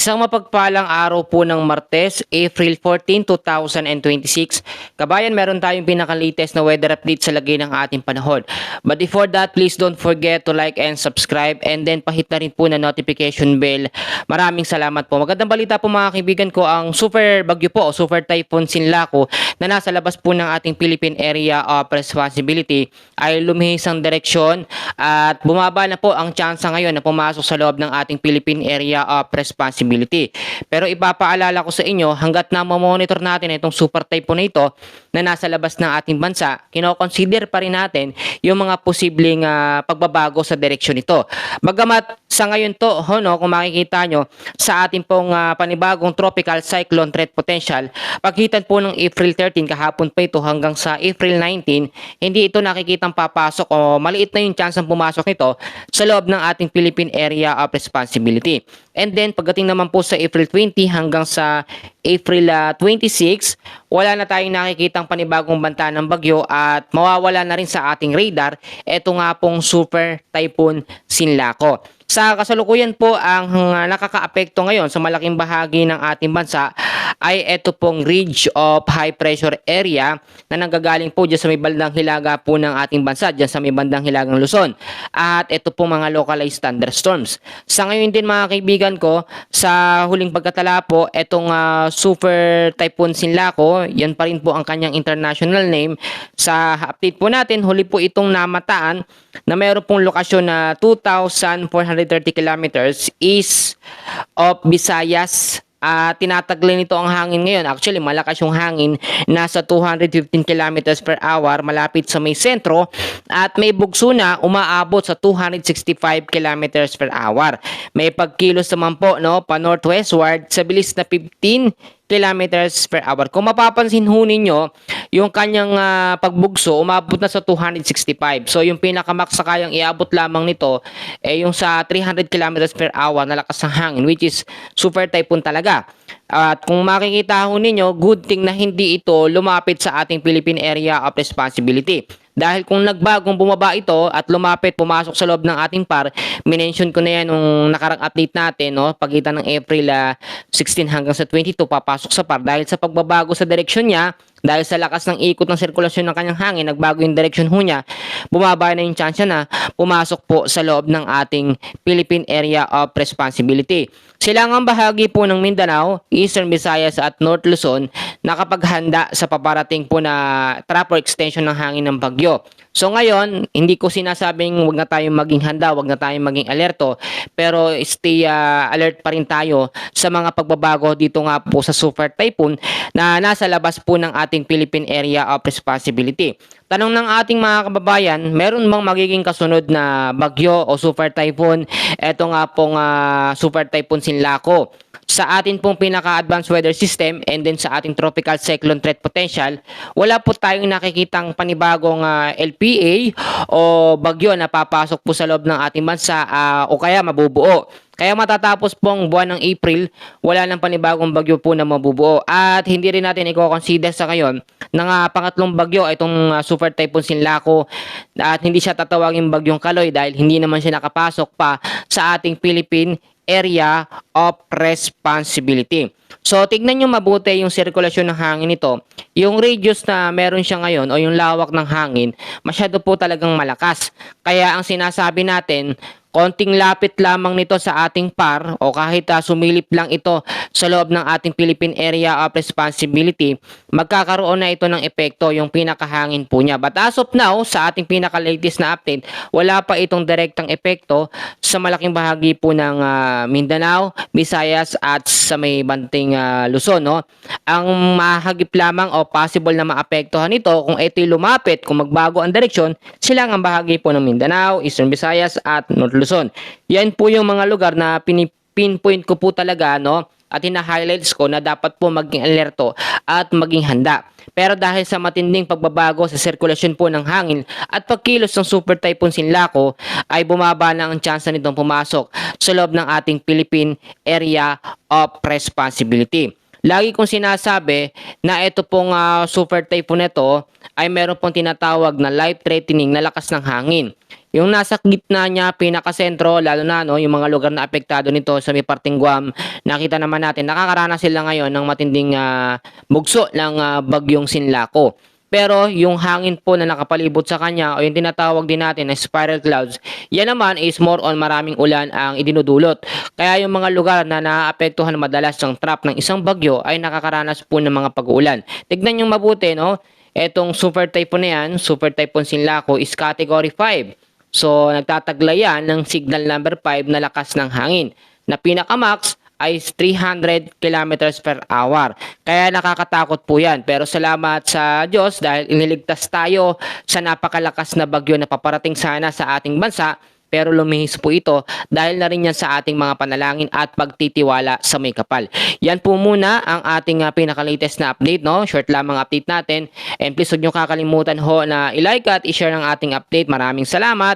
Isang mapagpalang araw po ng Martes, April 14, 2026. Kabayan, meron tayong pinaka-latest na weather update sa lagay ng ating panahon. But before that, please don't forget to like and subscribe and then pahit na rin po na notification bell. Maraming salamat po. Magandang balita po mga kaibigan ko, ang super bagyo po o super typhoon Sinlaco na nasa labas po ng ating Philippine Area of Responsibility ay lumihis ang direksyon at bumaba na po ang tsansa ngayon na pumasok sa loob ng ating Philippine Area of Responsibility. Pero ipapaalala ko sa inyo, hanggat na monitor natin itong super typhoon na ito na nasa labas ng ating bansa, kino-consider pa rin natin yung mga posibleng pagbabago sa direksyon nito. Bagamat sa ngayon to, kung makikita nyo, sa ating pong panibagong tropical cyclone threat potential, paghitan po ng April 13, kahapon pa ito hanggang sa April 19, hindi ito nakikitang papasok o maliit na yung chance ng pumasok nito sa loob ng ating Philippine Area of Responsibility. And then pagdating naman po sa April 20 hanggang sa April 26, wala na tayong nakikitang panibagong banta ng bagyo at mawawala na rin sa ating radar ito nga pong super typhoon Sinlaco. Sa kasalukuyan po, ang nakakaapekto ngayon sa malaking bahagi ng ating bansa ay ito pong ridge of high pressure area na nanggagaling po dyan sa may bandang hilaga po ng ating bansa, dyan sa may bandang hilagang Luzon. At ito pong mga localized thunderstorms. Sa ngayon din mga kaibigan ko, sa huling pagkatala po, itong super typhoon Sinlaco, yan pa rin po ang kanyang international name. Sa update po natin, huli po itong namataan na mayroon pong lokasyon na 2,430 kilometers east of Visayas. Tinataglay nito ang hangin ngayon. Actually, malakas yung hangin. Nasa 215 kilometers per hour malapit sa may sentro. At may bugso na umaabot sa 265 kilometers per hour. May pagkilos naman po pa northwestward sa bilis na 15 kilometers per hour. Kung mapapansin ho ninyo, yung kanyang pagbugso umabot na sa 265. So yung pinakamax sa kayang iabot lamang nito yung sa 300 kilometers per hour na lakas ng hangin, which is super typhoon talaga. At kung makikita ho ninyo, good thing na hindi ito lumapit sa ating Philippine Area of Responsibility. Dahil kung nagbagong bumaba ito at lumapit, pumasok sa loob ng ating PAR, minention ko na yan nung nakarang update natin, pagitan ng April 16 hanggang sa 22, papasok sa PAR. Dahil sa pagbabago sa direksyon niya, dahil sa lakas ng ikot ng sirkulasyon ng kanyang hangin, nagbago yung direksyon ho niya, bumaba na yung chance na pumasok po sa loob ng ating Philippine Area of Responsibility. Silangang bahagi po ng Mindanao, Eastern Visayas at North Luzon nakapaghanda sa paparating po na trap or extension ng hangin ng bagyo. So ngayon, hindi ko sinasabing wag na tayong maging handa, wag na tayong maging alerto, pero stay alert pa rin tayo sa mga pagbabago dito nga po sa super typhoon na nasa labas po ng ating Philippine Area of Responsibility. Tanong ng ating mga kababayan, meron bang magiging kasunod na bagyo o super typhoon? Ito nga pong super typhoon Sinlaco. Sa atin pong pinaka-advanced weather system and then sa ating tropical cyclone threat potential, wala po tayong nakikitang panibagong LPA o bagyo na papasok po sa loob ng ating bansa o kaya mabubuo. Kaya matatapos pong buwan ng April, wala nang panibagong bagyo po na mabubuo. At hindi rin natin i-consider sa ngayon na pangatlong bagyo itong super typhoon Sinlaco at hindi siya tatawagin bagyong Kaloy dahil hindi naman siya nakapasok pa sa ating Philippine Area of Responsibility. So, tignan nyo mabuti yung sirkulasyon ng hangin nito. Yung radius na meron siya ngayon o yung lawak ng hangin, masyado po talagang malakas. Kaya ang sinasabi natin, konting lapit lamang nito sa ating PAR o kahit sumilip lang ito sa loob ng ating Philippine Area of Responsibility, magkakaroon na ito ng epekto yung pinakahangin po niya. But as of now, sa ating pinaka-latest na update, wala pa itong direktang epekto sa malaking bahagi po ng Mindanao, Visayas at sa may banting Luzon. Ang mahagip lamang o possible na maapektuhan nito kung ito'y lumapit, kung magbago ang direksyon, silang ang bahagi po ng Mindanao, Eastern Visayas at North Luzon. Yan po yung mga lugar na pinpoint ko po talaga at hina-highlights ko na dapat po maging alerto at maging handa. Pero dahil sa matinding pagbabago sa sirkulasyon po ng hangin at pagkilos ng super typhoon Sinlaco ay bumaba na ang tsansa nitong pumasok sa loob ng ating Philippine Area of Responsibility. Lagi kong sinasabi na ito pong super typhoon nito ay meron pong tinatawag na life-threatening na lakas ng hangin. Yung nasa gitna niya, pinakasentro, lalo na no, yung mga lugar na apektado nito sa may parting Guam, nakita naman natin, nakakaranas sila ngayon ng matinding bugso ng bagyong Sinlaco. Pero yung hangin po na nakapalibot sa kanya o yung tinatawag din natin na spiral clouds, yan naman is more on maraming ulan ang idinudulot. Kaya yung mga lugar na naaapektuhan madalas ng trap ng isang bagyo ay nakakaranas po ng mga pag-uulan. Tignan yung mabuti, no? Etong super typhoon na yan, super typhoon Sinlaco is category 5. So, nagtataglay yan ng signal number 5 na lakas ng hangin na pinakamax ay 300 kilometers per hour. Kaya nakakatakot po yan. Pero salamat sa Diyos dahil iniligtas tayo sa napakalakas na bagyo na paparating sana sa ating bansa. Pero lumihis po ito dahil na rin yan sa ating mga panalangin at pagtitiwala sa may kapal. Yan po muna ang ating pinaka-latest na update, no? Short lamang update natin. And please huwag nyo kakalimutan ho na i-like at i-share ng ating update. Maraming salamat.